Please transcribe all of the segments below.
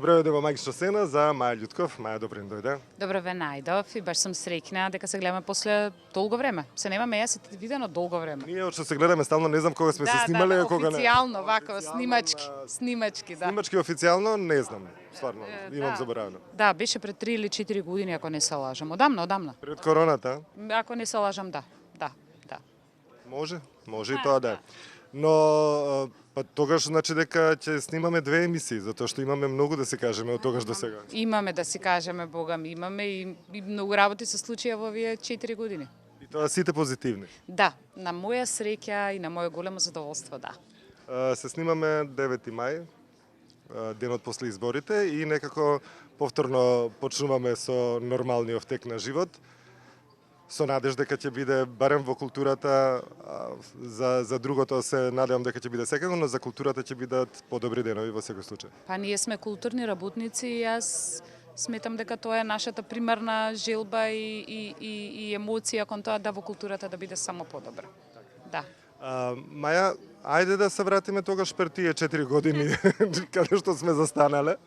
Добре дојде во Магична сцена за Маја Љутков. Маја, добре дојде. Добро ве најдов и баш сум среќна дека се гледаме после долго време. Се немаме јас и ти видено долго време. Ние од што се гледаме стално, не знам кога сме се снимале, да, кога не. официјално, вака, снимачки, да. Снимачки официјално не знам, стварно, имам да. заборавено. Да, беше пред 3 или 4 години, ако не се лажам. Одамна. Пред короната? Ако не се лажам, да. Може и тоа да е. Но па тогаш значи дека ќе снимаме 2 емисии, затоа што имаме многу да се кажеме од тогаш до сега. Имаме да си кажеме, Бога ми, имаме и многу работи се случија во овие 4 години. И тоа сите позитивни. Да, на моја среќа и на моје големо задоволство, да. Се снимаме 9 мај, денот после изборите и некако повторно почнуваме со нормалниот тек на живот. Со надеж дека ќе биде барем во културата, за другото се надевам дека ќе биде секако, но за културата ќе бидат подобри денови во секој случај. Па ние сме културни работници и јас сметам дека тоа е нашата примарна желба и емоција кон тоа да во културата да биде само подобро. Да. Маја, ајде да се вратиме тогаш пред тие 4 години каде што сме застанале.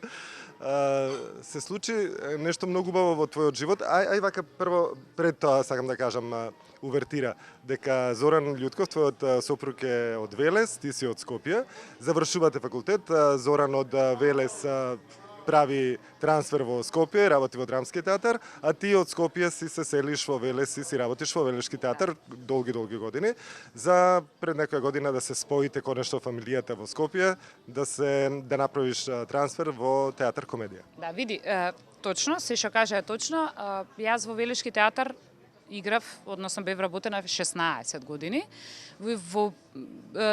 Се случи нешто многу убаво во твојот живот. Ај вака прво пред тоа сакам да кажам увертира дека Зоран Љутков, твојот сопруг е од Велес, ти си од Скопје. Завршувате факултет, Зоран од Велес прави трансфер во Скопје, работи во Драмски театар, а ти од Скопје си се селиш во Велес и си работиш во Велешки театар долги години. За пред некоја година да се споите конечно фамилијата во Скопје, да направиш трансфер во театар комедија. Да, види, точно, се што кажа е точно. Јас во Велешки театар играв, односно бев работена 16 години.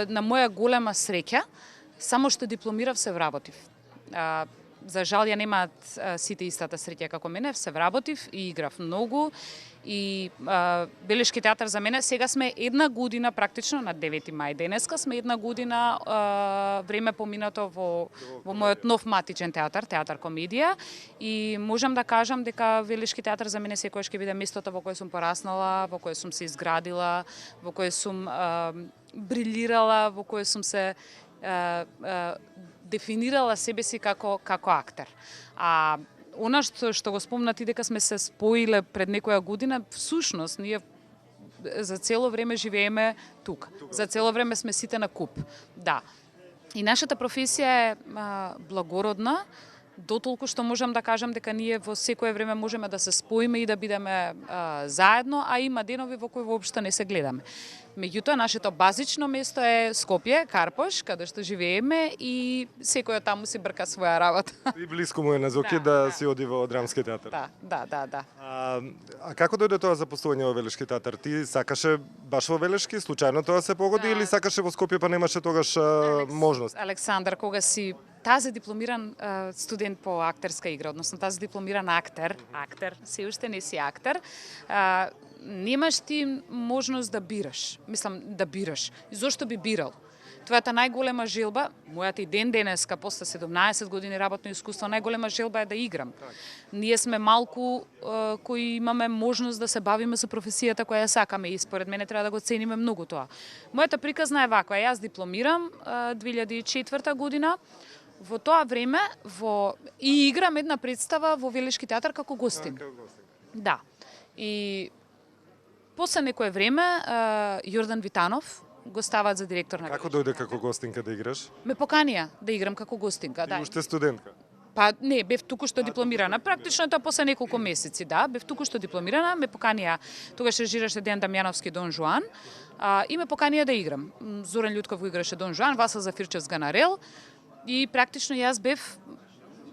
На моја голема среќа, само што дипломирав се вработив. За жал ја немаат сите истата среќа како мене, се вработив и играв многу и Велешки театар за мене сега сме една година практично на 9 мај денеска сме една година време поминато во мојот нов матичен театар, театар комедија и можам да кажам дека Велешки театар за мене секогаш ќе биде местото во кое сум пораснала, во кое сум се изградила, во кое сум брилирала, во кое сум се дефинирала себе си како актер. А она што го спомна ти дека сме се споиле пред некоја година, всушност ние за цело време живееме тука. За цело време сме сите на куп. Да. И нашата професија е благородна, дотолку што можам да кажам дека ние во секое време можеме да се споиме и да бидеме заедно, а има денови во кои воопшто не се гледаме. Меѓутоа, нашето базично место е Скопје, Карпош, каде што живееме и секој таму си брка своја работа. И блиску му е на Зоки да си оди во Драмски театар. Да. А како дојде тоа запослување во Велешки театар? Ти сакаше баш во Велешки, случајно тоа се погоди или сакаше во Скопје па немаше тогаш можност? Александар, кога си тази дипломиран студент по актерска игра, односно тази дипломиран актер, се уште не си актер, немаш ти можност да бираш. Мислам, да бираш. И зошто би бирал? Твојата најголема желба, мојата и денеска, после 17 години работно искуство, најголема желба е да играм. Ние сме малку кои имаме можност да се бавиме со професијата која ја сакаме и според мене треба да го цениме многу тоа. Мојата приказна е ваква, јас дипломирам 2004 година, во тоа време и играм една представа во Велешки театар како гостин. Да. И после некое време Јордан Витанов го ставаат за директор на Како дојде како гостинка да играш? Ме поканија да играм како гостинка, да. Ти уште студентка? Па не, бев току-што дипломирана. Практично тоа после неколку месеци, да, бев току-што дипломирана, ме поканија, тогаш режираше Дејан Дамјановски Дон Жуан, и ме поканија да играм. Зоран Љутков го играше Дон Жуан, Васа Зафирчев Ганарел и практично јас бев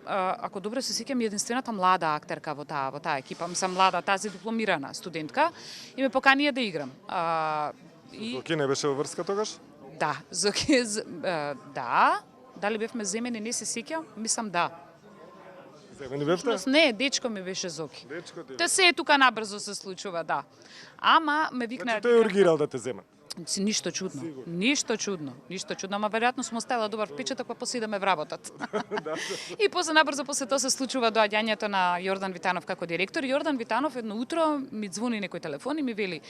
ако добро се сеќам, единствената млада актерка во таа екипа, сам млада, тази дипломирана студентка и ме поканија да играм. Зоки не беше во врска тогаш? Да, Зоки, да. Дали бевме земени, не се сеќам, мислам да. Земени бевте? Не, дечко ми беше Зоки. Дечко ти. Та се тука набрзо се случува, да. Ама ме викна... Значи тој ургирал да те земат? Ништо чудно. Ништо чудно. Ништо чудно, ама веројатно сме оставила добар впечаток, па после идеме вработат. И после набрзо после тоа се случува доаѓањето на Јордан Витанов како директор. Јордан Витанов едно утро ми звони некој телефон и ми вели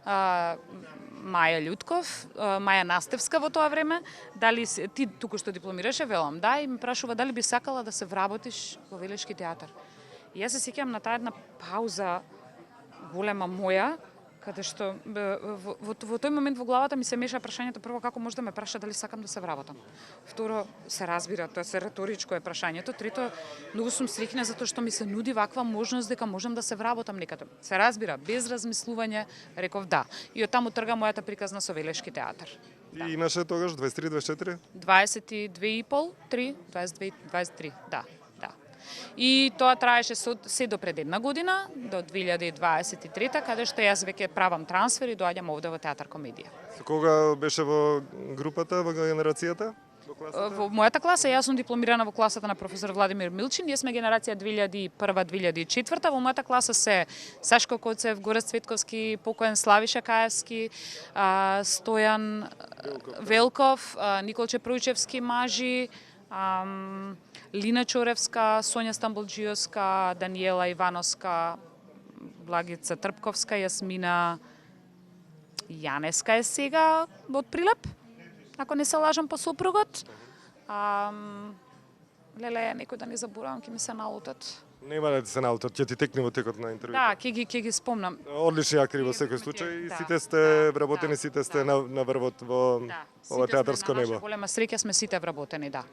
Маја Љутков, Маја Настевска во тоа време, дали ти туку што дипломираше, велам да, и ме прашува дали би сакала да се вработиш во Велешки театар. И јас се сеќавам на таа една пауза голема моја, каде што во тој момент во главата ми се меша прашањето прво како може да ме праша дали сакам да се вработам. Второ, се разбира, тоа се реторичко е прашањето. Трето, многу сум среќна затоа што ми се нуди ваква можност дека можам да се вработам некаде. Се разбира, без размислување, реков да. И од таму трга мојата приказна со Велешки театар. И имаше тогаш 23, 24? 22,5, 3, 22, 23, да. И тоа траеше се до пред една година, до 2023, каде што јас веќе правам трансфер и доаѓам овде во Театар Комедија. Со кога беше во групата, во генерацијата? Во мојата класа, јас сум дипломирана во класата на професор Владимир Милчин, ние сме генерација 2001-2004, во мојата класа се Сашко Коцев, Горец Цветковски, покоен Славиша Каевски, Стојан Велков, Николче Пројчевски мажи, Лина Чоревска, Сонја Стамболџиевска, Даниела Ивановска, Благица Трпковска, Јасмина Јанеска е сега од Прилеп, ако не се лажам по сопругот. Леле, некој да не заборавам, ќе ми се налутат. Нема да ти се налутат, ќе ти текне во текот на интервјуто. Да, ќе ги спомнам. Одлични актери во секој случај и сите сте вработени, сите сте на врвот во ова театарско небо. Голема среќа сме сите вработени, да.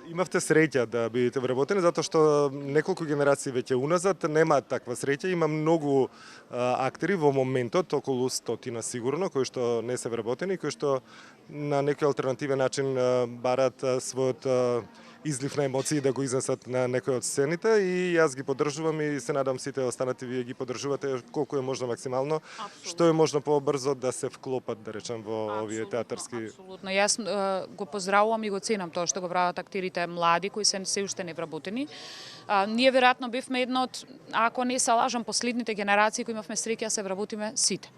Имавте среќа да бидете вработени, затоа што неколку генерации веќе уназад немаат таква среќа. Има многу актери во моментот, околу 100 сигурно, кои што не се вработени, кои што на некој алтернативен начин барат својот излив на емоции да го изнесат на некој од сцените и јас ги поддржувам и се надам сите останати вие ги поддржувате колку е можно максимално, што е можно побрзо да се вклопат, да речем, во овие театарски. Апсолутно. Јас го поздравувам и го ценам тоа што го прават актерите млади кои се уште невработени. Ние веројатно бевме една од, ако не се лажам, последните генерации кои имавме среќа се вработиме сите.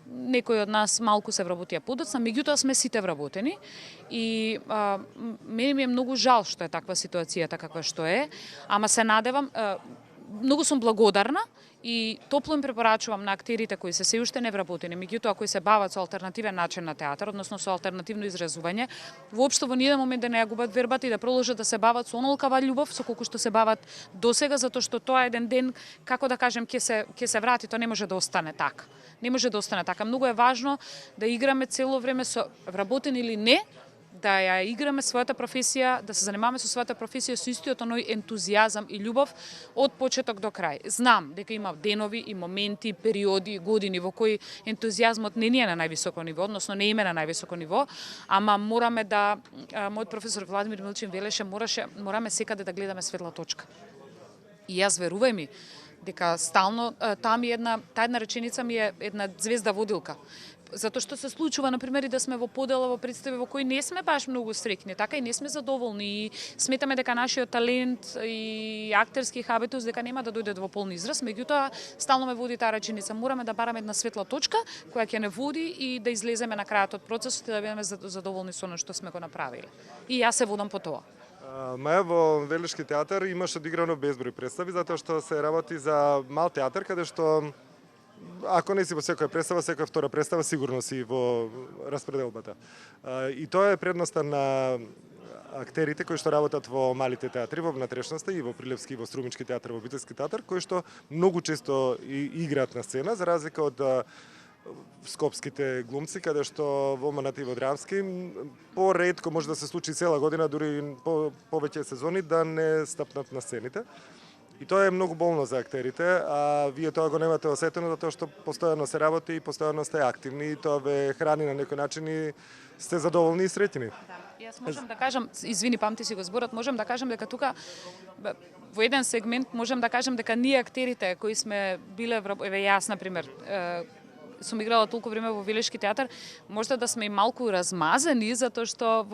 Некои од нас малку се вработија подоцна, меѓутоа сме сите вработени и мене ми е многу жал што е таква ситуацијата каква што е, ама се надевам, многу сум благодарна и топло им препорачувам на актерите кои се уште невработени, меѓутоа кои се бават со алтернативен начин на театар, односно со алтернативно изразување, воопшто во ниеден момент да не ја губат вербата и да продолжат да се бават со онолкава љубов со колку што се бават досега, затоа што тоа еден ден, како да кажем, ќе се врати, тоа не може да остане така. Не може да остане така. Многу е важно да играме цело време со вработени или не, да ја играме својата професија, да се занимаваме со својата професија со истиот оној ентузијазам и љубов од почеток до крај. Знам дека има денови и моменти, периоди, години во кои ентузијазмот не е на највисоко ниво, односно не име на највисоко ниво, ама мораме да, мојот професор Владимир Милчин велеше, мораме секаде да гледаме светла точка. И јас верувај ми, дека стално таа една реченица ми е една звезда водилка. Затоа што се случува, например, и да сме во подела во представи во кои не сме баш многу среќни, така и не сме задоволни и сметаме дека нашиот талент и актерски хабитус дека нема да дојдат во полни израз, меѓутоа стално ме води таа реченица. Мораме да бараме една светла точка која ќе не води и да излеземе на крајот од процесот и да бидеме задоволни со оно што сме го направиле. И јас се водам по тоа. Маја, во Велешки театар имаш одиграно безброј представи, затоа што се работи за мал театар, каде што ако не си во секоја представа, секоја втора представа сигурно си во распределбата. И тоа е предноста на актерите кои што работат во малите театри, во внатрешноста и во Прилепски, и во Струмички театар, во Битолски театар, кои што многу често играат на сцена, за разлика од скопските глумци, каде што во Манати и во Драмски поретко може да се случи цела година, дури повеќе сезони, да не стапнат на сцените. И тоа е многу болно за актерите, а вие тоа го немате осетено затоа што постојано се работи и постојано сте активни и тоа ве храни на некој начин и сте задоволни и среќни. Да. Јас можам да кажам, извини, памти си го зборот, можам да кажам дека тука во еден сегмент можам да кажам дека ние актерите кои сме биле, еве јас на пример, сум играла толку време во Велешки театар, можда да сме и малку размазани, затоа што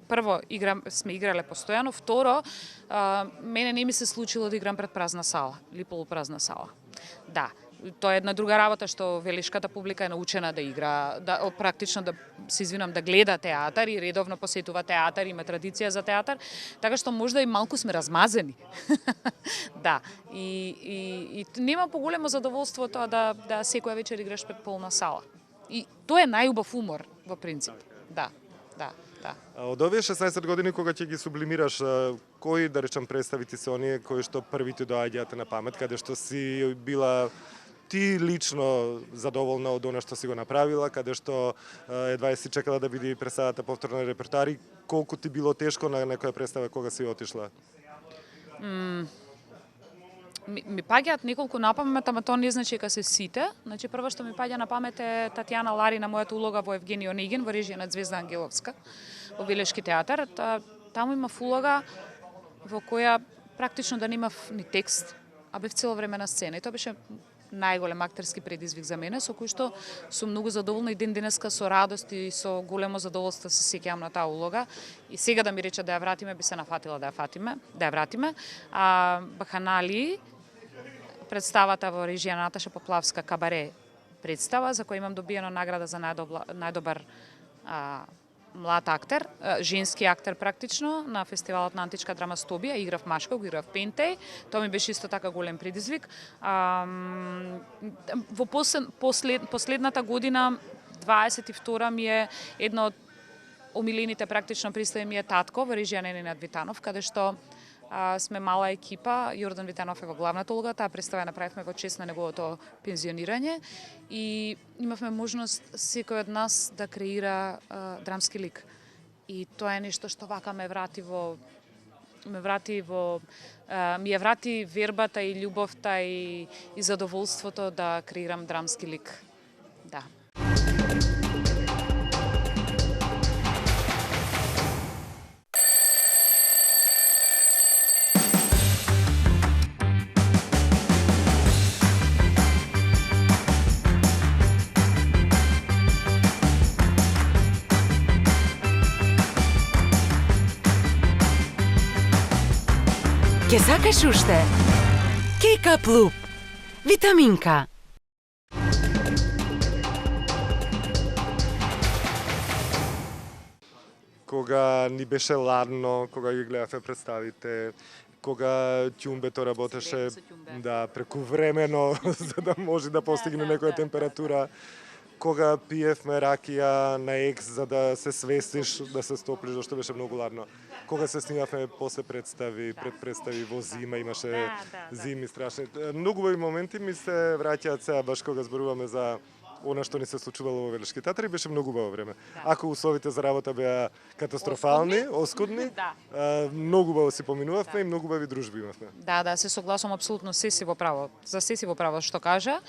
прво сме играле постојано, второ, мене не ми се случило да играм пред празна сала или полупразна сала. Да, Тоа е една друга работа што велишката публика е научена да игра, практично да се извинам да гледа театар и редовно посетува театар, има традиција за театар, така што можда и малку сме размазени. Да, и нема поголемо задоволство тоа да секоја вечер играш пред полна сала. И тоа е најубав умор во принцип. Да. Од овие 16 години кога ќе ги сублимираш, кои да речам представи ти се оние кои што први ти доаѓаат на памет, каде што си била ти лично задоволна од она што си го направила, каде што едва си чекала да види представата повторно на репертуари, колку ти било тешко на некоја представа кога си отишла? Ми паѓаат неколку на памет, ама тоа не значи дека се сите. Значи прво што ми паѓа на памет е Татјана Ларина, мојата улога во Евгени Онегин во режија на Звезда Ангеловска во Велешки театар. Таму имав улога во која практично да немав ни текст, а бев цело време на сцена. И тоа беше најголем актерски предизвик за мене, со кој што сум многу задоволна и ден денеска со радост и со големо задоволство се сеќавам на таа улога. И сега да ми рече да ја вратиме, би се нафатила да ја вратиме. Баканали, представата во режија на Наташа Поплавска Кабаре представа, за која имам добиено награда за најдобар млад актер, женски актер практично, на фестивалот на античка драма Стобија, играв Машко, играв Пентеј, тоа ми беше исто така голем предизвик. Во последната година, 22 ми е едно од омилените практично представи ми е Татко во режија на Ненад Витанов, каде што сме мала екипа, Јордан Витанов е во главната улога, таа представа направивме во чест на неговото пензионирање и имавме можност секој од нас да креира драмски лик. И тоа е нешто што вака ми ја врати вербата и љубовта и задоволството да креирам драмски лик. Да. Ке сакаш уште? Кейка Плуп. Витаминка. Кога ни беше ладно, кога ги гледавме представите, кога ќумбето работеше прекувремено за да може да постигне некоја температура, кога пиевме ракија на екс за да се свестиш, да се стоплиш, зашто беше многу ладно. Кога се снимавме после представи, пред представи во зима, имаше зими страшни. Многу убави моменти ми се враќаат сега баш кога зборуваме за она што ни се случувало во Велешки театар и беше многу убаво време. Ако условите за работа беа катастрофални, оскудни, многу убаво си поминувавме и многу убави дружби имавме. Да, се согласувам апсолутно, се си во право. За се си во право што кажа.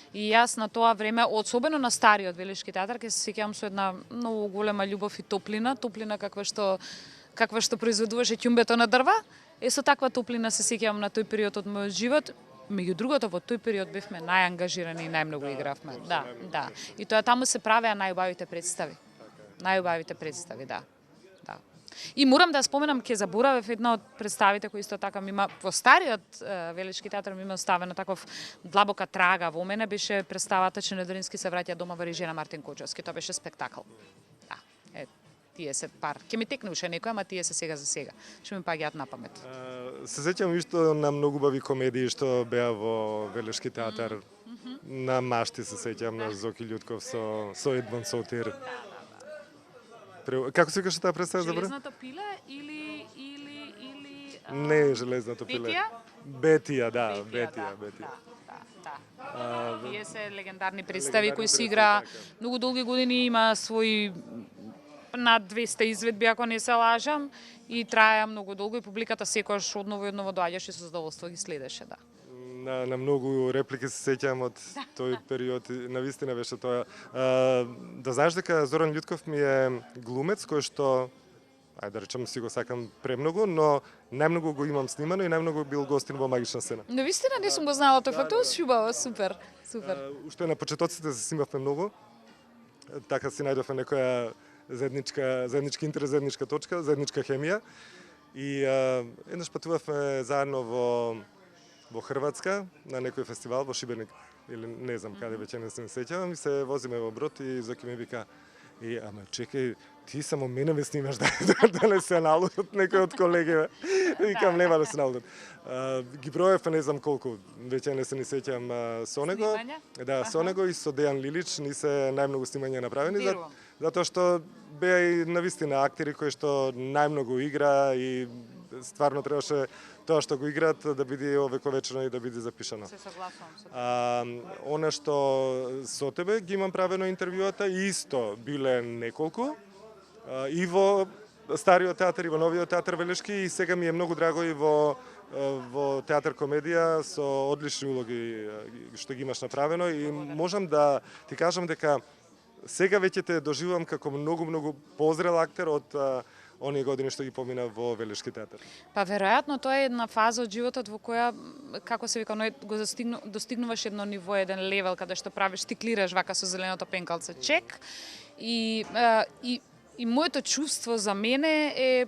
И јас на тоа време, особено на стариот Велешки театар, ќе се сеќавам со една многу голема љубов и топлина каква што произведуваше ќумбето на дрва. Со таква топлина се сеќавам на тој период од мојот живот. Меѓу другото, во тој период бевме најангажирани и најмногу игравме. Да. И тоа таму се правеа најубавите представи. Да. И морам да споменам, ќе заборавев една од представите кои исто така ми има во стариот Велешки театар ми има оставена таков длабока трага во мене, беше представата Ченедрински се враќа дома во режија на Мартин Коџевски. Тоа беше спектакл. Да. Тие се пар. Ке ми текне уште некој, ама тие се сега за сега. Што ми паѓаат на памет. Се сеќам исто на многу убави комедии што беа во Велешки театар. На Машти се сеќам, на Зоки Љутков со Едмон Сотир. Како се викаше таа представа за Железното пиле или Не, Железното пиле. Бетија, да. Тие се легендарни представи кои се игра многу долги години, има свои над 200 изведби, ако не се лажам, и траја многу долго и публиката секогаш одново и одново доаѓаше со задоволство ги следеше, да. На многу реплики се сеќавам од тој период, навистина беше тоа. Да знаеш дека Зоран Љутков ми е глумец кој што, да речем, си го сакам премногу, но најмногу го имам снимано и најмногу бил гостин во Магична сцена. Навистина не сум го знала тој факт, убаво, супер. Уште на почетоците се снимавме многу, така си најдовме некоја заеднички интерес, заедничка точка, заедничка хемија. И еднаш патувавме заедно во Хрватска на некој фестивал во Шибеник. или не знам каде, веќе не се сеќавам, и се возиме во брод и Зоки ми вика: ама чекај, ти само мене ме снимаш да не се налудат некој од колегите. Викам, нема да се налудат. Ги броев, не знам колку, веќе не се ни сеќавам со него. Снимања? Да, со него и со Дејан Лилич ни се најмногу снимања направени, Верувам. затоа што беа и навистина актери кои што најмногу игра и стварно требаше тоа што го играат да биде овековечено и да биде запишано. Се согласувам со тоа. Она што со тебе ги имам правено интервјуата, исто биле неколку, и во стариот театар и во новиот театар Велешки, и сега ми е многу драго и во театар комедија со одлични улоги што ги имаш направено, и можам да ти кажам дека сега веќе те доживувам како многу позрел актер од оние години што ги помина во Велешки театар. Па веројатно тоа е една фаза од животот во која, како се вика, го достигнуваш едно ниво, еден левел каде што правиш, тиклираш вака со зеленото пенкалце чек, и моето чувство за мене е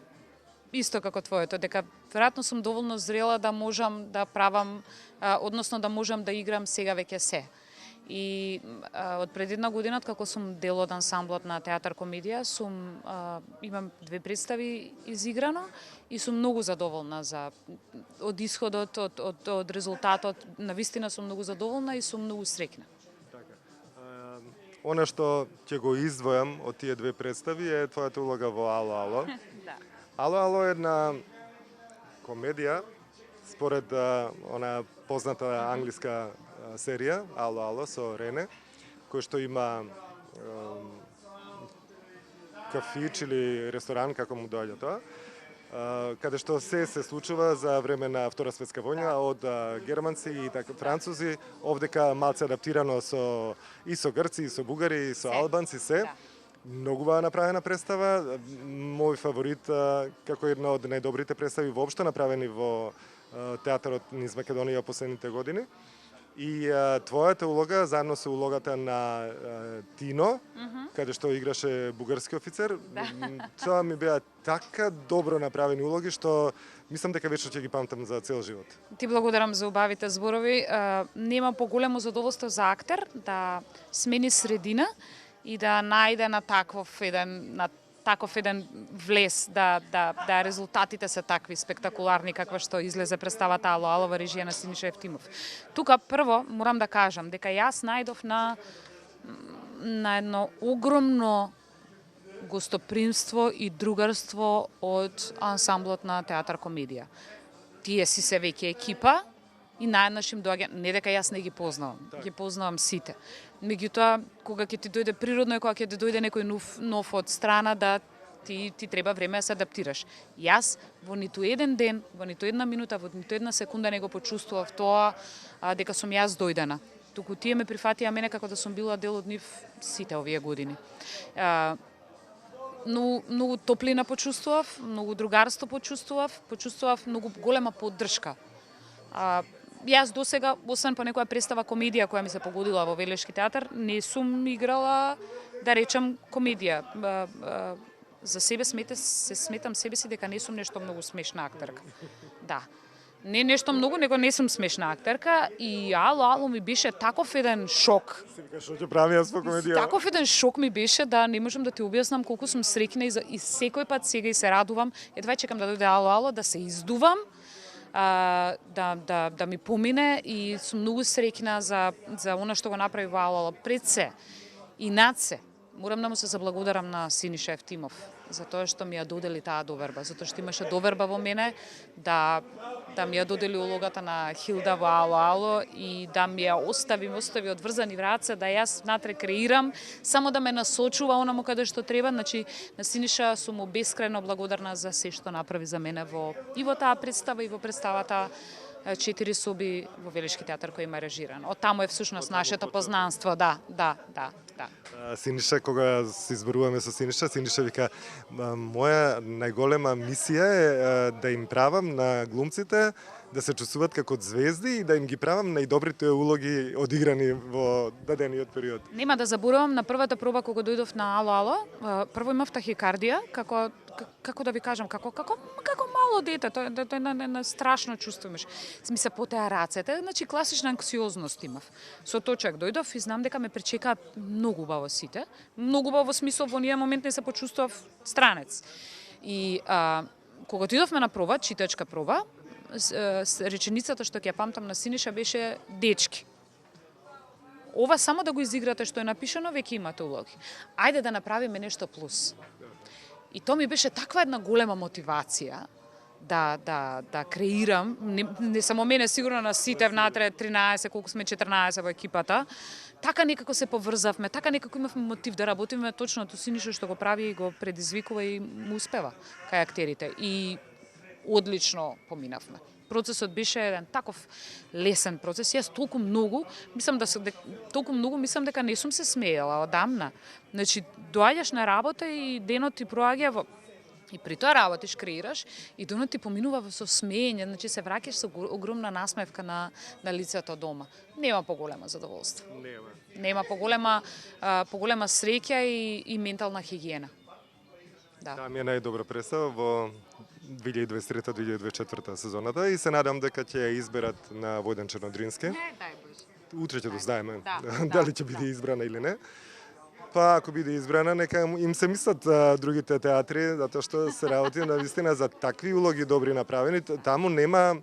исто како твоето, дека веројатно сум доволно зрела да можам да правам, односно да можам да играм сега веќе се. И од пред една година, како сум дел од ансамблот на театар комедија, имам 2 представи изиграно и сум многу задоволна од исходот, од резултатот. Навистина сум многу задоволна и сум многу среќна. Она што ќе го издвојам од тие 2 представи е твојата улога во Ало, ало. Да. Ало, ало е една комедија според она позната англиска серија Ало, ало со Рене, кој што има кафич или ресторан, како му доаѓа тоа, каде што се случува за време на Втора светска војна од германци и така французи, овдека малце адаптирано и со грци, и со бугари, и со албанци се. Да. Многу баа направена представа, мој фаворит како една од најдобрите представи воопшто направени во театарот низ Македонија последните години. И твојата улога, заедно со улогата на Тино, каде што играше бугарски офицер, тоа ми беа така добро направени улоги што мислам дека вечно ќе ги памтам за цел живот. Ти благодарам за убавите зборови. Нема поголемо задоволство за актер да смени средина и да најде на таков еден влез, да резултатите се такви спектакуларни каква што излезе представата Ало, ало во режија на Синиша Евтимов. Тука прво морам да кажам дека јас најдов на едно огромно гостопримство и другарство од ансамблот на театар комедија. Тие си се веќе екипа и наеднаш им доаѓа, не дека јас не ги познавам, ги познавам сите. Меѓутоа, кога ќе ти дојде природно и кога ќе ти дојде некој нов од страна, да ти треба време да се адаптираш. Јас во ниту еден ден, во ниту една минута, во ниту една секунда не го почувствував тоа дека сум јас дојдена. Туку тие ме прифатија мене како да сум била дел од нив сите овие години. Многу топлина почувствував, многу другарство почувствував многу голема поддршка. Јас досега, освен по некоја представа комедија која ми се погодила во Велешки театар, не сум играла, да речем, комедија. За себе сметам себе си дека не сум нешто многу смешна актерка. Да. Не нешто многу, него не сум смешна актерка, и Ало, ало ми беше таков еден шок. Си викаш, што ќе правам јас во комедија? Таков еден шок ми беше да не можам да ти објаснам колку сум среќна и секој пат сега и се радувам. Едва чекам да дојде Ало, ало, да се издувам, да ми помине, и сум многу среќна за она што го направи во Ало, ало. Пред се и над се морам да му се заблагодарам на Синиша Евтимов за тоа што ми ја додели таа доверба, затоа што имаше доверба во мене да ми ја додели улогата на Хилда во Ало, ало, и да ми ја остави одврзани враце, да јас натре креирам, само да ме насочува онаму каде што треба. Значи, на Синиша сум му бескрајно благодарна за се што направи за мене и во таа представа, и во представата 4 соби во Велешки театар кој има режиран. Од таму е всушност нашето познанство, да. Синиша, кога се изборуваме со Синиша вика, моја најголема мисија е да им правам на глумците да се чувствуваат како звезди и да им ги правам најдобрите улоги одиграни во дадениот период. Нема да заборавам на првата проба кога дојдов на Ало, ало, прво имав тахикардија, како да ви кажам, како мало дете, тоа е една страшно чувство имаш. Смисла потеа рацете, значи класична анксиозност имав. Со точак дојдов и знам дека ме пречекаа многу убаво сите. Многу убаво во смисол во ниједен момент не се почувствував странец. И кога отидовме на проба, читачка проба, реченицата што ќе ја памтам на Синиша беше дечки. Ова само да го изиграте што е напишано, веќе имате улоги. Ајде да направиме нешто плюс. И тоа ми беше таква една голема мотивација да креирам, не само мене, сигурно на сите внатре 13, колку сме 14 во екипата, така некако се поврзавме, така некако имавме мотив да работиме точно тоа Синиша што го прави и го предизвикува и му успева кај актерите. И одлично поминавме. Процесот беше еден таков лесен процес. Јас толку многу мислам дека не сум се смеела одамна. Значи, доаѓаш на работа и денот ти проаѓа во и при тоа работиш, креираш и денот ти поминува со смеење, значи се враќаш со огромна насмевка на лицето дома. Нема поголема задоволство. Нема поголема среќа и ментална хигиена. Да. Таа ми е најдобра представа во 2023-2024 сезоната и се надам дека ќе ја изберат на Војдан Чернодрински. Не, дај Боже. Утре ќе дознаеме Да, дали ќе биде избрана или не. Па ако биде избрана, нека им се мислат другите театри, затоа што се работи навистина за такви улоги добри направени. Таму нема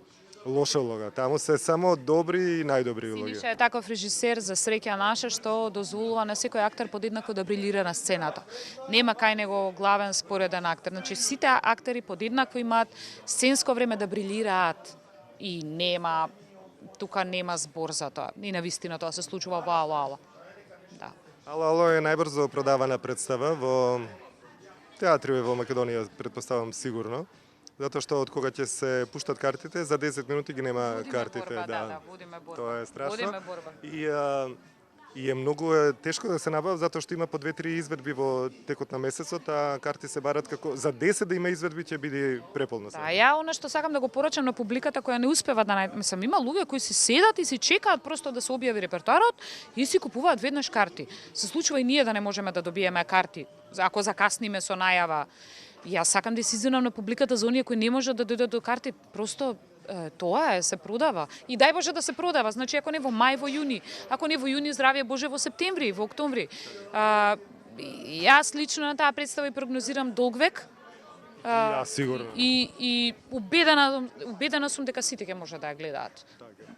лоша улога, таму се само добри и најдобри улоги. Синиша е таков режисер за среќа наша што дозволува на секој актер подеднако да брилира на сцената. Нема кај него главен спореден актер. Значи сите актери подеднако имаат сценско време да брилираат и тука нема збор за тоа. И навистина тоа се случува во Ало Ало. Да. Ало Ало е најбрзо продавана представа во театри во Македонија, предпоставам сигурно. Затоа што од кога ќе се пуштат картите, за 10 минути ги нема картите. Да, водиме борба. Тоа е страшно. Водиме борба. И е многу тешко да се набават затоа што има по 2-3 изведби во текот на месецот, а карти се барат како за 10 да има изведби ќе биде преполно. Да, ја она што сакам да го порачам на публиката која не успева да мислам, има луѓе кои си седат и си чекаат просто да се објави репертоарот и си купуваат веднаш карти. Се случува и ние да не можеме да добиеме карти ако закасниме со најава. Јас сакам да се извинам на публиката за оние кои не можат да дојдат до карти, просто тоа се продава. И дај Боже да се продава, значи ако не во мај, во јуни, ако не во јуни, здравје Боже, во септември, во октомври. Јас лично на таа представа и прогнозирам долг век. Јас сигурно. И убедена сум дека сите ќе може да ја гледаат.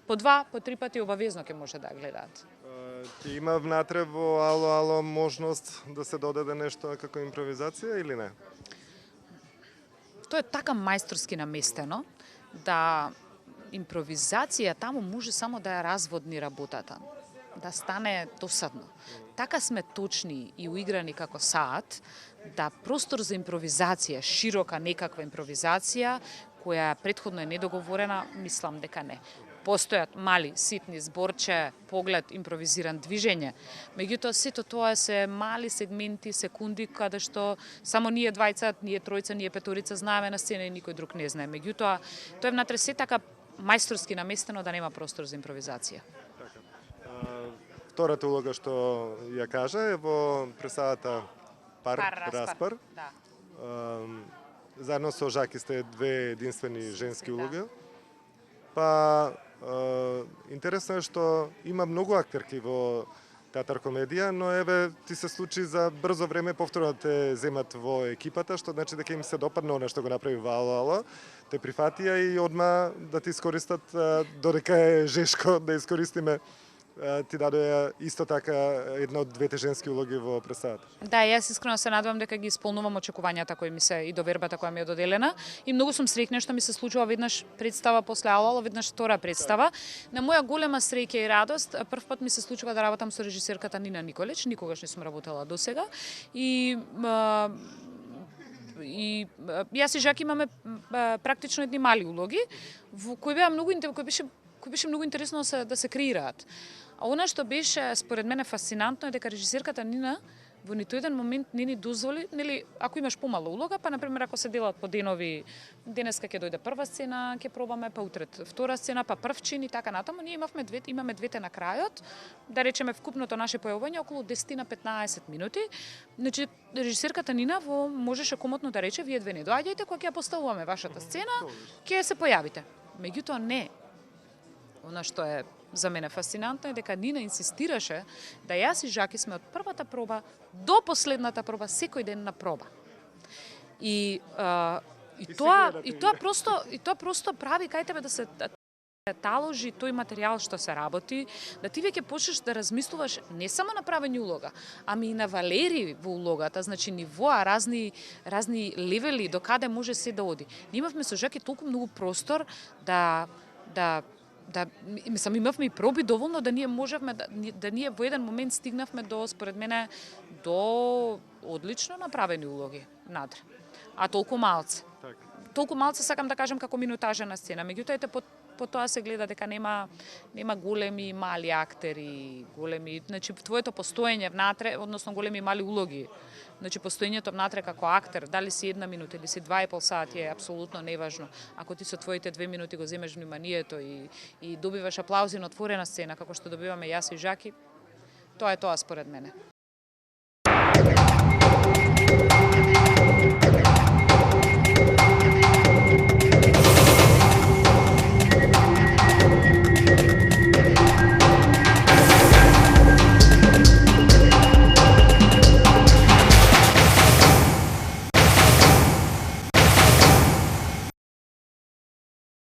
По 2, по 3 пати обавезно ќе може да ја гледаат. Ќе има внатре во Ало Ало можност да се додаде нешто како импровизација или не? Тоа е така мајсторски наместено да импровизација таму може само да ја разводни работата, да стане досадно. Така сме точни и уиграни како саат, да простор за импровизација, широка некаква импровизација, која предходно е недоговорена, мислам дека не. Постојат мали, ситни зборче, поглед, импровизиран движење. Меѓутоа, сето тоа се мали сегменти, секунди, каде што само ние двајца, ние тројца, ние петорица знаеме на сцена и никој друг не знае. Меѓутоа, тоа е внатре се така мајсторски наместено да нема простор за импровизација. Втората улога што ја кажа е во представата Пар Распар. Да. Заедно со Жаки сте две единствени женски улоги. Па интересно е што има многу актерки во театар комедија, но еве ти се случи за брзо време повторно да те земат во екипата, што значи дека им се допадна она што го направи во Ало Ало, те прифатија и одма да ти искористат додека е жешко да искористиме ти даде исто така една од двете женски улоги во представата. Да, јас искрено се надевам дека ги исполнувам очекувањата кои ми се и довербата која ми е доделена и многу сум среќна што ми се случува веднаш представа после Ало Ало, веднаш втора представа. На моја голема среќа и радост, прв пат ми се случува да работам со режисерката Нина Николич, никогаш не сум работела досега и јас и Жак имаме практично едни мали улоги во кои беше многу интересно да се креираат. А она што беше според мене фасцинантно е дека режисерката Нина во ниту еден момент не ни дозволи, нели, ако имаш помала улога, па например ако се делат по денови, денеска ќе дојде прва сцена, ќе пробаме, па утре втора сцена, па прв чин и така натаму, ние имаме двете на крајот, да речеме вкупното наше појавување околу 10 на 15 минути. Значи режисерката Нина можеше комотно да рече вие две не доаѓајте, кога ќе ја поставуваме вашата сцена, ќе се појавите. Меѓутоа не. Она што е за мене фасцинантно е дека Нина инсистираше да јас и Жаки сме од првата проба до последната проба секој ден на проба. И тоа просто прави кај тебе да се таложи тој материјал што се работи, да ти веќе почнеш да размислуваш не само на правење улога, ами и на валери во улогата, значи нивоа, разни левели до каде може се да оди. Ние имавме со Жаки толку многу простор имавме и проби доволно да ние можевме да ние во еден момент стигнавме до, според мене, до одлично направени улоги надре. А толку малце. Толку малце сакам да кажам како минутажа на сцена. Меѓутоа по тоа се гледа дека нема големи мали актери, значи твоето постоење внатре, односно големи мали улоги. Значи постоењето внатре како актер, дали си 1 минута или си 2,5 сати е апсолутно неважно. Ако ти со твоите 2 минути го земеш вниманието и добиваш аплаузи на отворена сцена како што добиваме јас и Жаки, тоа е тоа според мене.